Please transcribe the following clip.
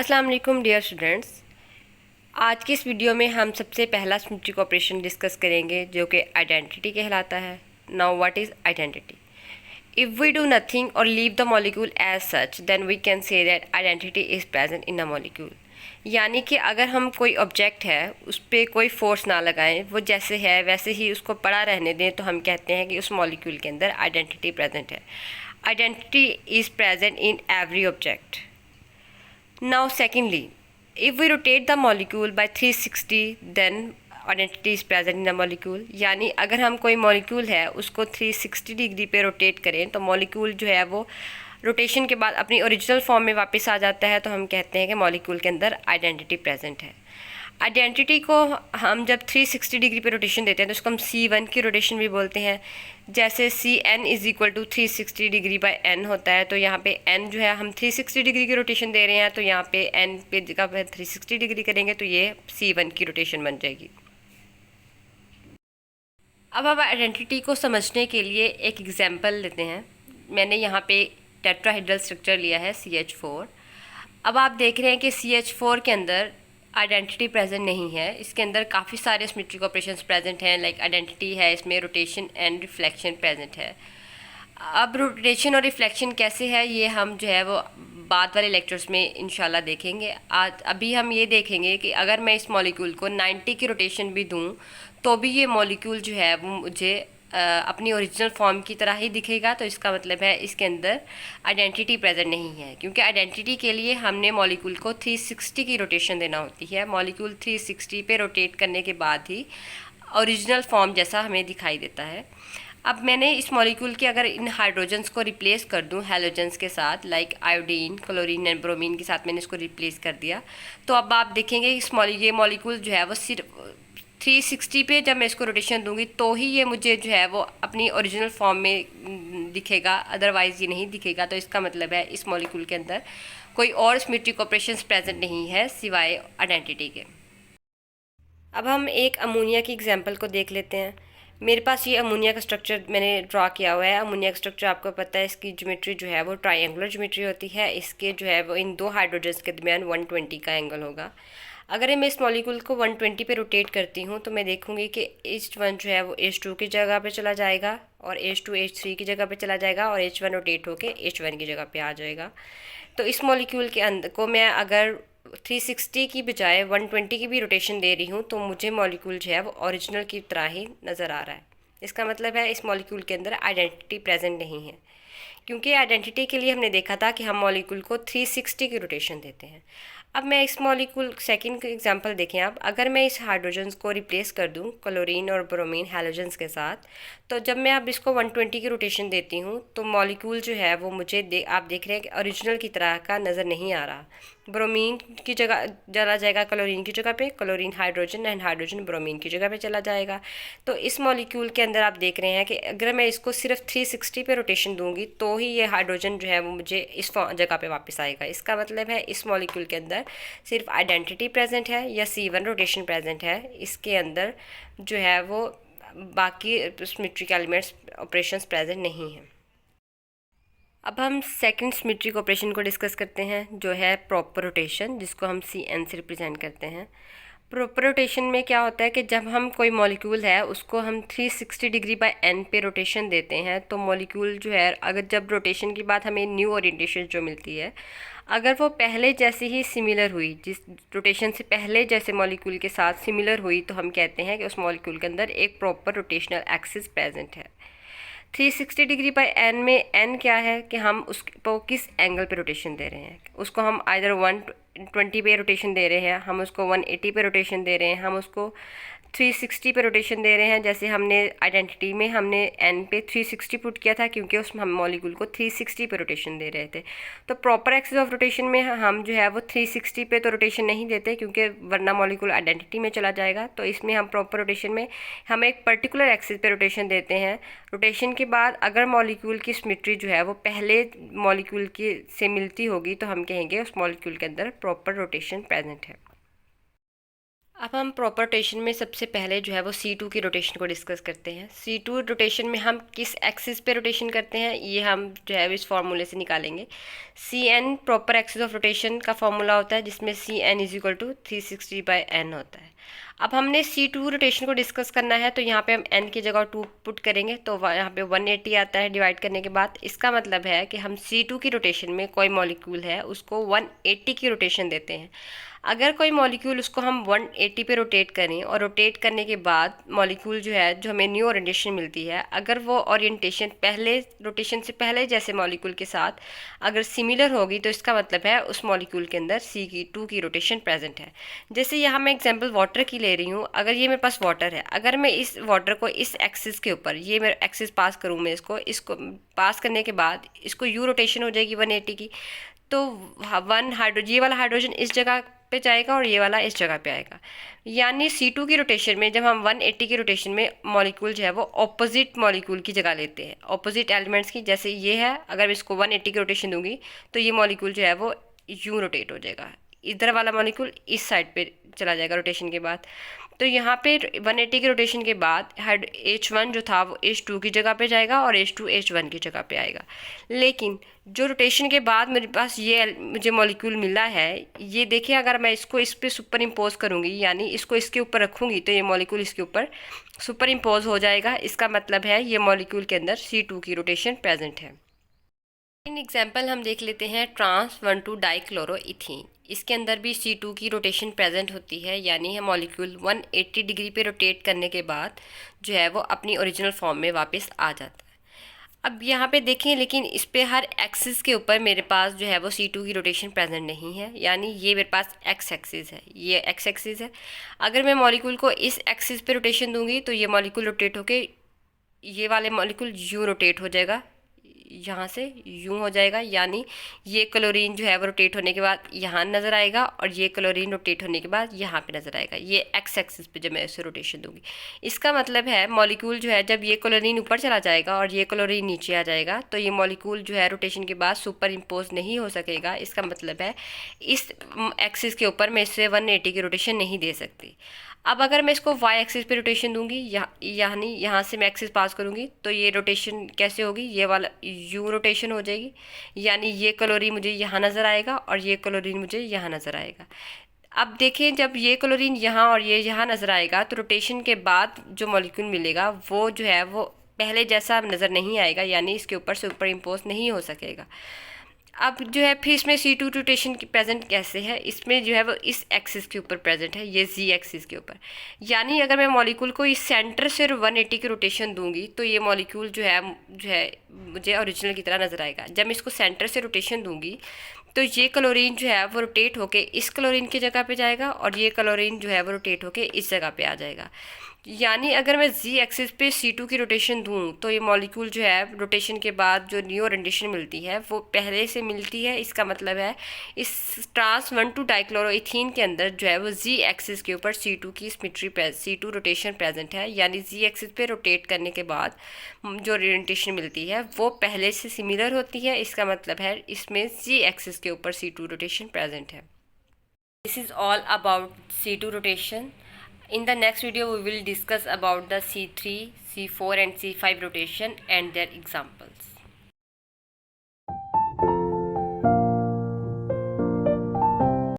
अस्सलाम वालेकुम dear students. आज की इस वीडियो में हम सबसे पहला सिमेट्रिक ऑपरेशन डिस्कस करेंगे जो कि आइडेंटिटी कहलाता है। Now what is identity? If we do nothing और leave the molecule as such then we can say that identity is present in a molecule. यानी कि अगर हम कोई ऑब्जेक्ट है उस पर कोई फोर्स ना लगाएं, वो जैसे है वैसे ही उसको पड़ा रहने दें, तो हम कहते हैं कि उस मॉलिक्यूल के अंदर आइडेंटिटी प्रेजेंट है। Identity is present in every object. Now secondly, if we rotate the molecule by 360 then identity is present in the molecule। यानी अगर हम कोई मॉलिक्यूल है उसको 360 डिग्री पे रोटेट करें तो मॉलिक्यूल जो है वो रोटेशन के बाद अपनी ओरिजिनल फॉर्म में वापस आ जाता है, तो हम कहते हैं कि मॉलिक्यूल के अंदर आइडेंटिटी प्रेजेंट है। आइडेंटिटी को हम जब 360 डिग्री पे रोटेशन देते हैं तो उसको हम C1 की रोटेशन भी बोलते हैं। जैसे CN is equal to 360 degree by N होता है, तो यहाँ पे N जो है हम 360 डिग्री की रोटेशन दे रहे हैं, तो यहाँ पे N पे जगह पर 360 डिग्री करेंगे तो ये C1 की रोटेशन बन जाएगी। अब हम आइडेंटिटी को समझने के लिए एक एग्जाम्पल लेते हैं। मैंने यहाँ पे टेट्राहेड्रल स्ट्रक्चर लिया है CH4। अब आप देख रहे हैं कि CH4 के अंदर आइडेंटिटी प्रेजेंट नहीं है। इसके अंदर काफ़ी सारे सिमेट्रिक ऑपरेशंस प्रेजेंट हैं, लाइक आइडेंटिटी है, इसमें रोटेशन एंड रिफ्लेक्शन प्रेजेंट है। अब रोटेशन और रिफ्लेक्शन कैसे है ये हम जो है वो बाद वाले लेक्चर्स में इंशाल्लाह देखेंगे। आज अभी हम ये देखेंगे कि अगर मैं इस मॉलिक्यूल को 90 की रोटेशन भी दूं तो भी ये मॉलिक्यूल जो है वो मुझे अपनी ओरिजिनल फॉर्म की तरह ही दिखेगा। तो इसका मतलब है इसके अंदर आइडेंटिटी प्रेजेंट नहीं है, क्योंकि आइडेंटिटी के लिए हमने मॉलिक्यूल को 360 की रोटेशन देना होती है। मॉलिक्यूल 360 पे रोटेट करने के बाद ही ओरिजिनल फॉर्म जैसा हमें दिखाई देता है। अब मैंने इस मॉलिक्यूल के अगर इन हाइड्रोजन्स को रिप्लेस कर दूं हैलोजन्स के साथ, like iodine, chlorine and bromine के साथ मैंने इसको रिप्लेस कर दिया, तो अब आप देखेंगे इस ये मॉलिक्यूल जो है वो सिर्फ 360 पे जब मैं इसको रोटेशन दूंगी तो ही ये मुझे जो है वो अपनी ओरिजिनल फॉर्म में दिखेगा, अदरवाइज़ ये नहीं दिखेगा। तो इसका मतलब है इस मॉलिक्यूल के अंदर कोई और सिमेट्रिक ऑपरेशंस प्रेजेंट नहीं है सिवाय आइडेंटिटी के। अब हम एक अमोनिया की एग्जांपल को देख लेते हैं। मेरे पास ये अमोनिया का स्ट्रक्चर मैंने ड्रा किया हुआ है। अमोनिया का स्ट्रक्चर आपको पता है, इसकी ज्योमेट्री जो है वो ट्रायंगुलर ज्योमेट्री होती है। इसके जो है वो इन दो हाइड्रोजन्स के दरमियान 120 का एंगल होगा। अगर मैं इस मॉलिक्यूल को 120 पे रोटेट करती हूँ तो मैं देखूँगी कि H1 जो है वो H2 की जगह पे चला जाएगा और H2 H3 की जगह पे चला जाएगा और H1 रोटेट होके H1 की जगह पे आ जाएगा। तो इस मॉलिक्यूल के अंदर को मैं अगर 360 की बजाय 120 की भी रोटेशन दे रही हूँ तो मुझे मॉलिक्यूल जो है वो ओरिजिनल की तरह ही नज़र आ रहा है। इसका मतलब है इस मॉलिक्यूल के अंदर आइडेंटिटी प्रेजेंट नहीं है, क्योंकि आइडेंटिटी के लिए हमने देखा था कि हम मॉलिक्यूल को 360 की रोटेशन देते हैं। अब मैं इस मॉलिक्यूल सेकंड एग्जांपल देखें आप, अगर मैं इस हाइड्रोजन्स को रिप्लेस कर दूं क्लोरीन और ब्रोमीन हैलोजन्स के साथ, तो जब मैं अब इसको 120 की रोटेशन देती हूं तो मॉलिक्यूल जो है वो मुझे आप देख रहे हैं कि ओरिजिनल की तरह का नज़र नहीं आ रहा। ब्रोमीन की जगह चला जाएगा क्लोरीन की जगह पे, chlorine hydrogen and hydrogen bromine की जगह पे चला जाएगा। तो इस मॉलिक्यूल के अंदर आप देख रहे हैं कि अगर मैं इसको सिर्फ 360 पे रोटेशन दूंगी तो ही ये हाइड्रोजन जो है वो मुझे इस जगह पे वापस आएगा। इसका मतलब है इस मॉलिक्यूल के अंदर सिर्फ आइडेंटिटी प्रेजेंट है या C1 रोटेशन प्रेजेंट है। इसके अंदर जो है वो बाकी सिमेट्रिक एलिमेंट्स ऑपरेशंस प्रेजेंट नहीं हैं। अब हम सेकंड सिमेट्रिक ऑपरेशन को डिस्कस करते हैं जो है प्रॉपर रोटेशन, जिसको हम CN से रिप्रेजेंट करते हैं। प्रॉपर रोटेशन में क्या होता है कि जब हम कोई मॉलिक्यूल है उसको हम 360 डिग्री बाय N पे रोटेशन देते हैं तो मॉलिक्यूल जो है अगर जब रोटेशन के बाद हमें न्यू ओरिएंटेशन जो मिलती है, अगर वो पहले जैसी ही सिमिलर हुई, जिस रोटेशन से पहले जैसे मॉलिक्यूल के साथ सिमिलर हुई, तो हम कहते हैं कि उस मॉलिक्यूल के अंदर एक प्रॉपर रोटेशनल एक्सिस प्रेजेंट है। 360 डिग्री बाय N में N क्या है कि हम उसको किस एंगल पे रोटेशन दे रहे हैं। उसको हम आइदर 120 पे रोटेशन दे रहे हैं, हम उसको 180 पे रोटेशन दे रहे हैं, हम उसको 360 पे रोटेशन दे रहे हैं। जैसे हमने आइडेंटिटी में हमने N पे 360 पुट किया था क्योंकि उस हम मॉलिक्यूल को 360 पे रोटेशन दे रहे थे। तो प्रॉपर एक्सिस ऑफ रोटेशन में हम जो है वो 360 पे तो रोटेशन नहीं देते, क्योंकि वरना मॉलिक्यूल आइडेंटिटी में चला जाएगा। तो इसमें हम प्रॉपर रोटेशन में हम एक पर्टिकुलर एक्सिस पे रोटेशन देते हैं। रोटेशन के बाद अगर मॉलिक्यूल की सिमेट्री जो है वो पहले मॉलिक्यूल की से मिलती होगी तो हम कहेंगे उस मॉलिक्यूल के अंदर प्रॉपर रोटेशन प्रेजेंट है। अब हम प्रॉपर रोटेशन में सबसे पहले जो है वो C2 की रोटेशन को डिस्कस करते हैं। C2 रोटेशन में हम किस एक्सिस पे रोटेशन करते हैं ये हम जो है इस फार्मूले से निकालेंगे। CN proper axis of rotation का फार्मूला होता है जिसमें CN is equal to 360/n होता है। अब हमने C2 रोटेशन को डिस्कस करना है तो यहाँ पे हम n की जगह 2 पुट करेंगे तो यहाँ पे 180 आता है डिवाइड करने के बाद। इसका मतलब है कि हम C2 की रोटेशन में कोई मॉलिक्यूल है उसको 180 की रोटेशन देते हैं। अगर कोई मॉलिक्यूल उसको हम 180 पे रोटेट करें और रोटेट करने के बाद मॉलिक्यूल जो है जो हमें न्यू ओरिएंटेशन मिलती है, अगर वो ओरिएंटेशन पहले रोटेशन से पहले जैसे मॉलिक्यूल के साथ अगर सिमिलर होगी तो इसका मतलब है उस मॉलिक्यूल के अंदर C2 की रोटेशन प्रेजेंट है। जैसे यहाँ मैं एग्जांपल वाटर की ले रही हूँ। अगर ये मेरे पास वाटर है, अगर मैं इस वाटर को इस एक्सिस के ऊपर, ये मेरा एक्सिस पास करूँ मैं इसको पास करने के बाद इसको यू रोटेशन हो जाएगी 180 की, तो ये वाला हाइड्रोजन इस जगह पे जाएगा और ये वाला इस जगह पे आएगा। यानी C2 की रोटेशन में जब हम 180 की रोटेशन में मॉलिक्यूल जो है वो ऑपोजिट मॉलिक्यूल की जगह लेते हैं, ऑपोजिट एलिमेंट्स की। जैसे ये है, अगर मैं इसको 180 की रोटेशन दूंगी तो ये मॉलिक्यूल जो है वो यूं रोटेट हो जाएगा, इधर वाला मॉलिक्यूल इस साइड पे चला जाएगा रोटेशन के बाद। तो यहाँ पे 180 की रोटेशन के बाद H1 जो था वो H2 की जगह पे जाएगा और H2 H1 की जगह पे आएगा। लेकिन जो रोटेशन के बाद मेरे पास ये मुझे मॉलिक्यूल मिला है, ये देखिए, अगर मैं इसको इस पर सुपर इम्पोज करूँगी यानी इसको इसके ऊपर रखूँगी तो ये मॉलिक्यूल इसके ऊपर सुपर इम्पोज हो जाएगा। इसका मतलब है ये मॉलिक्यूल के अंदर C2 की रोटेशन प्रेजेंट है। इन एग्जाम्पल हम देख लेते हैं ट्रांस 1,2 डाइक्लोरोइथीन। इसके अंदर भी C2 की रोटेशन प्रेजेंट होती है, यानी है मॉलिक्यूल 180 डिग्री पे रोटेट करने के बाद जो है वो अपनी ओरिजिनल फॉर्म में वापस आ जाता है। अब यहाँ पे देखें, लेकिन इस पे हर एक्सिस के ऊपर मेरे पास जो है वो C2 की रोटेशन प्रेजेंट नहीं है, यानी ये मेरे पास एक्स एक्सिस है, ये एक्स एक्सिस है। अगर मैं मॉलिक्यूल को इस एक्सिस पे रोटेशन दूंगी तो ये मॉलिक्यूल रोटेट होके ये वाले मॉलिक्यूल यूँ रोटेट हो जाएगा, यहाँ से यूँ हो जाएगा। यानी ये क्लोरीन जो है वो रोटेट होने के बाद यहाँ नज़र आएगा और ये क्लोरीन रोटेट होने के बाद यहाँ पे नज़र आएगा, ये एक्स एक्सिस पे जब मैं इसे रोटेशन दूंगी। इसका मतलब है मॉलिक्यूल जो है जब ये क्लोरीन ऊपर चला जाएगा और ये क्लोरीन नीचे आ जाएगा तो ये मॉलिक्यूल जो है रोटेशन के बाद सुपर इम्पोज नहीं हो सकेगा। इसका मतलब है इस एक्सिस के ऊपर मैं इससे 180 की रोटेशन नहीं दे सकती। अब अगर मैं इसको वाई एक्सिस पे रोटेशन दूंगी, यानी यहाँ से मैं एक्सिस पास करूँगी तो ये रोटेशन कैसे होगी, ये वाला यू रोटेशन हो जाएगी। यानी ये क्लोरीन मुझे यहाँ नज़र आएगा और ये क्लोरीन मुझे यहाँ नज़र आएगा। अब देखें, जब ये क्लोरीन यहाँ और ये यहाँ नज़र आएगा तो रोटेशन के बाद जो मॉलिक्यूल मिलेगा वो जो है वो पहले जैसा नज़र नहीं आएगा, यानी इसके ऊपर सुपर इम्पोज नहीं हो सकेगा। अब जो है फिर इसमें C2 रोटेशन की प्रेजेंट कैसे है, इसमें जो है वो इस एक्सिस के ऊपर प्रेजेंट है, ये Z एक्सिस के ऊपर। यानी अगर मैं मॉलिक्यूल को इस सेंटर से 180 की रोटेशन दूंगी तो ये मॉलिक्यूल जो है मुझे ओरिजिनल की तरह नज़र आएगा। जब मैं इसको सेंटर से रोटेशन दूंगी तो ये क्लोरीन जो है वो रोटेट होके इस क्लोरीन की जगह पे जाएगा और ये क्लोरीन जो है वो रोटेट होके इस जगह पे आ जाएगा। यानी अगर मैं Z एक्सिस पे C2 की रोटेशन दूँ तो ये मॉलिक्यूल जो है रोटेशन के बाद जो न्यू ओरिएंटेशन मिलती है वो पहले से मिलती है। इसका मतलब है इस ट्रांस 1,2 डाइक्लोरोइथीन के अंदर जो है वो Z एक्सिस के ऊपर C2 की C2 रोटेशन प्रेजेंट है। यानी Z एक्सिस पे रोटेट करने के बाद जो ओरिएंटेशन मिलती है वो पहले से सिमिलर होती है। इसका मतलब है इसमें Z एक्सिस के ऊपर C2 रोटेशन प्रेजेंट है। This is all about C2 rotation. In the next video, we will discuss about the C3, C4 and C5 rotation and their examples.